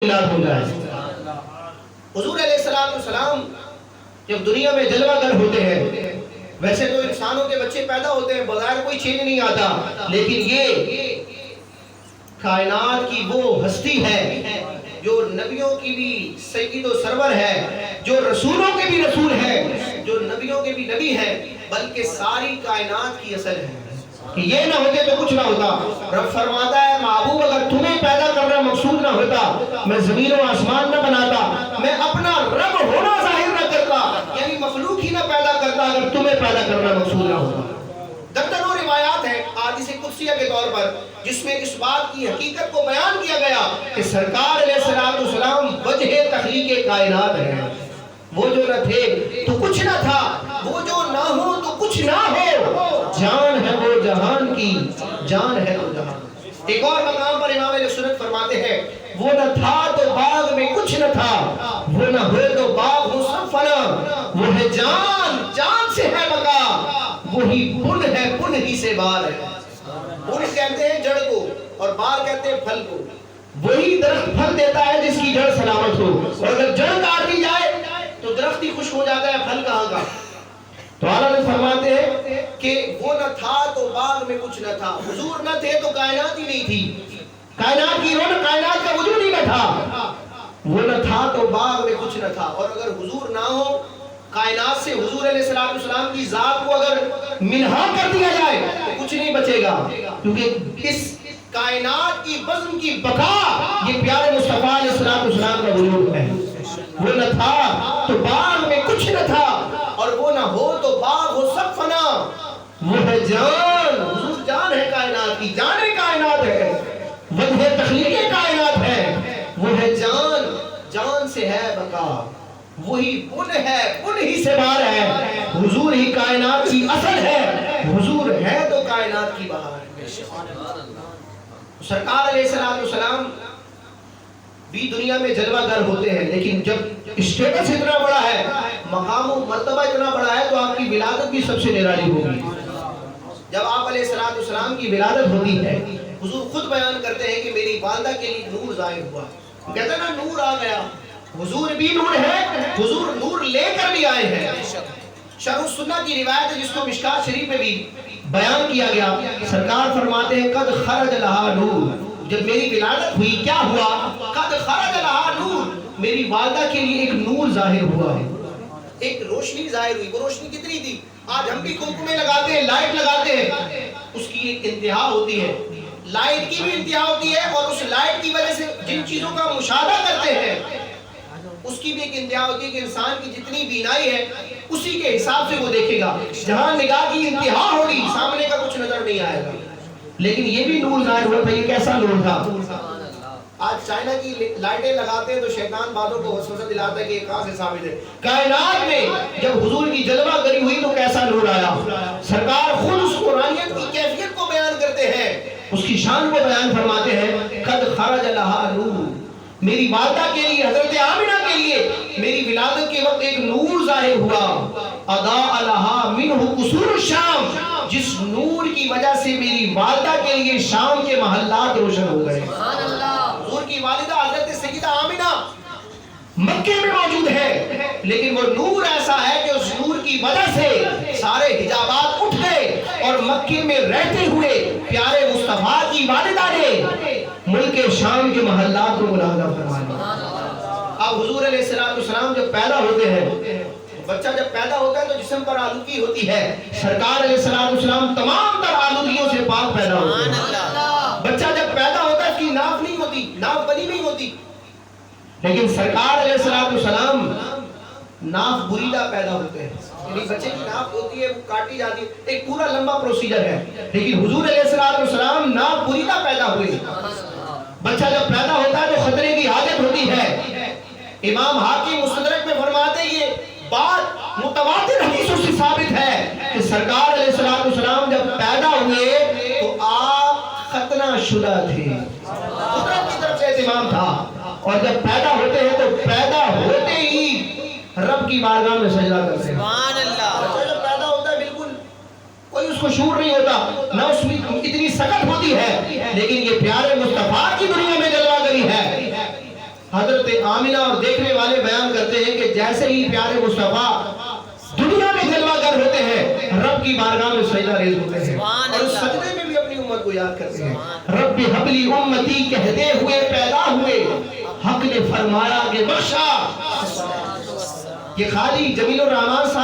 حضور علیہ السلام جب دنیا میں جلوہ گر ہوتے ہیں، ویسے تو انسانوں کے بچے پیدا ہوتے ہیں، بظاہر کوئی چینج نہیں آتا، لیکن یہ کائنات کی وہ ہستی ہے جو نبیوں کی بھی سید و سرور ہے، جو رسولوں کے بھی رسول ہے، جو نبیوں کے بھی نبی ہے، بلکہ ساری کائنات کی اصل ہے کہ یہ نہ ہوتے تو کچھ نہ ہوتا۔ رب فرماتا ہے محبوب اگر تمہیں پیدا کرنا مقصود نہ ہوتا، میں زمین و آسمان نہ بناتا، میں اپنا رب ہونا ظاہر نہ کرتا، یعنی مخلوق ہی نہ پیدا کرتا اگر تمہیں پیدا کرنا مقصود نہ ہوتا۔ درجنوں روایات ہیں حدیث قدسیہ کے طور پر جس میں اس بات کی حقیقت کو بیان کیا گیا کہ سرکار علیہ السلام وجہ تخلیق کائنات ہے۔ وہ جو نہ تھے تو کچھ نہ تھا، وہ جو نہ ہو تو کچھ نہ ہو، جان ہے وہ جہان کی، جان ہے وہ جہان۔ ایک اور مقام پر امام علیہ سنت فرماتے ہیں وہ نہ تھا تو باغ میں کچھ نہ تھا، وہ نہ ہوئے تو باغ ہو سب فنا، وہ ہے جان، جان سے ہے بقا، وہی بن ہے، بن ہی سے بار ہے۔ بن کہتے ہیں جڑ کو اور بار کہتے ہیں پھل کو۔ وہی درخت پھل دیتا ہے جس کی جڑ سلامت ہو، اور اگر جڑ کاٹ دی جائے تو درخت ہی خشک ہو جاتا ہے، پھل کہاں کا۔ تو اعلیٰ نے فرماتے ہیں کہ وہ نہ تھا تو باغ میں کچھ نہ تھا، حضور نہ تھے تو کائنات ہی نہیں تھی، کائنات کی رونق، کائنات کا وجود ہی نہ تھا۔ وہ نہ تھا تو باغ میں کچھ نہ تھا، اور اگر حضور نہ ہو کائنات سے حضور علیہ السلام کی ذات کو اگر منہا کر دیا جائے تو کچھ نہیں بچے گا، کیونکہ اس کائنات کی بزم کی بقا یہ پیارے مصطفیٰ علیہ السلام کا وجود ہے۔ وہ نہ تھا تو باغ میں کچھ نہ تھا، اور وہ نہ ہو تو باغ ہو سب فنا، وہ ہے جان، حضور جان ہے کائنات کی، جان کائنات ہے، وجہ تخلیق کائنات ہے، وہ ہے جان، جان سے ہے بقا، وہی بن ہے، بن ہی سے بار ہے، حضور ہی کائنات کی اصل ہے، حضور ہے تو کائنات کی بہار ہے۔ سرکار علیہ السلام بھی دنیا میں جلوہ گر ہوتے ہیں، لیکن جب اسٹیٹس اتنا بڑا ہے، مقام و مرتبہ اتنا بڑا ہے، تو آپ کی ولادت بھی سب سے نرالی ہوگی۔ جب آپ علیہ السلام کی ولادت ہوتی ہے، حضور خود بیان کرتے ہیں کہ میری والدہ کے لیے نور ظاہر ہوا، کہتے ہیں نا نور آ گیا، حضور بھی نور ہے، حضور نور لے کر بھی آئے ہیں۔ شرح السنہ کی روایت ہے جس کو مشکات شریف میں بھی بیان کیا گیا، سرکار فرماتے ہیں قد خرج لہا نور، جب میری ولادت ہوئی کیا ہوا؟ قد خرج لہا نور، میری والدہ کے لیے ایک نور ظاہر ہوا ہے، ایک روشنی ظاہر ہوئی۔ وہ روشنی کتنی تھی؟ آج ہم بھی کوکمے لگاتے ہیں، لائٹ لگاتے ہیں، اس کی ایک انتہا ہوتی ہے، لائٹ کی بھی انتہا ہوتی ہے، اور اس لائٹ کی وجہ سے جن چیزوں کا مشاہدہ کرتے ہیں اس کی بھی ایک انتہا ہوتی ہے کہ انسان کی جتنی بینائی ہے اسی کے حساب سے وہ دیکھے گا، جہاں نگاہ کی انتہا ہوگی سامنے کا کچھ نظر نہیں آئے گا۔ لیکن یہ بھی نور ظاہر ہوا تھا، یہ کیسا نور تھا؟ آج چائنا کی لائٹیں لگاتے ہیں تو شیطان بعضوں کو وسوسہ دلاتا ہے کہ یہ کہاں سے ثابت ہے۔ کائنات میں جب حضور کی جلوہ گری ہوئی تو کیسا نور آیا؟ سرکار خود اس قرآنیت کی کیفیت کو بیان کرتے ہیں، اس کی شان کو بیان فرماتے ہیں قد خرج لہا نور، میری والدہ کے لیے، حضرت آمنہ کے لیے میری ولادت کے وقت ایک نور ظاہر ہوا، اضاء لہا منہ قصور الشام، جس نور کی وجہ سے میری والدہ کے لیے شام کے محلات روشن ہو گئے۔ حضور کی والدہ حضرت سیدہ آمنہ مکے میں موجود ہے، لیکن وہ نور ایسا ہے کہ اس نور کی وجہ سے سارے حجابات اٹھ گئے، اور مکے میں رہتے ہوئے پیارے مصطفیٰ کی والدہ نے ملک شام کے محلات کو ملاحظہ فرمایا۔ اب حضور علیہ السلام جب پیدا ہوتے ہیں، بچہ جب پیدا ہوتا ہے تو جسم پر آلودگی ہوتی ہے، سرکار علیہ السلام تمام تر آلودگیوں سے پاک پیدا ہوتے ہیں۔ بچہ جب پیدا ہوتا ہے اس کی ناف نہیں ہوتی، ناف بنی نہیں ہوتی، لیکن سرکار علیہ السلام ناف بریدہ پیدا ہوتے ہیں، یعنی بچے کی ناف ہوتی ہے وہ کاٹی جاتی ہے، ایک پورا لمبا پروسیجر ہے، لیکن حضور علیہ السلام ناف بریدہ پیدا ہوئے۔ بچہ جب پیدا ہوتا ہے تو خطرے کی حاجت ہوتی ہے۔ امام حاکم مستدرک میں فرماتے ہیں یہ بات متواتر حدیثوں سے ثابت ہے کہ سرکار علیہ السلام جب پیدا ہوئے تو آپ ختنہ شدہ تھے، قدرت کی طرف سے اہتمام تھا، اور جب پیدا ہوتے ہیں تو پیدا ہوتے ہی رب کی بارگاہ میں سجدہ کرتے ہیں۔ بچہ جب پیدا ہوتا ہے بالکل کوئی اس کو شعور نہیں ہوتا، نہ اس میں اتنی سکت ہوتی ہے، لیکن یہ پیارے مصطفیٰ کی دنیا میں جلوہ گری ہے، حضرت آمنہ اور دیکھنے والے بیان کرتے ہیں کہ جیسے ہی پیارے مصطفیٰ دنیا میں جلوہ گر ہوتے ہیں، رب کی بارگاہ میں سجدہ ریز ہوتے ہیں اور اس سجدے میں بھی اپنی امت کو یاد کرتے ہیں۔ رب حبلی امتی کہتے ہوئے پیدا ہوئے، حق نے فرمایا کہ بخشا۔ یہ خالی جمیل الرحمان صاحب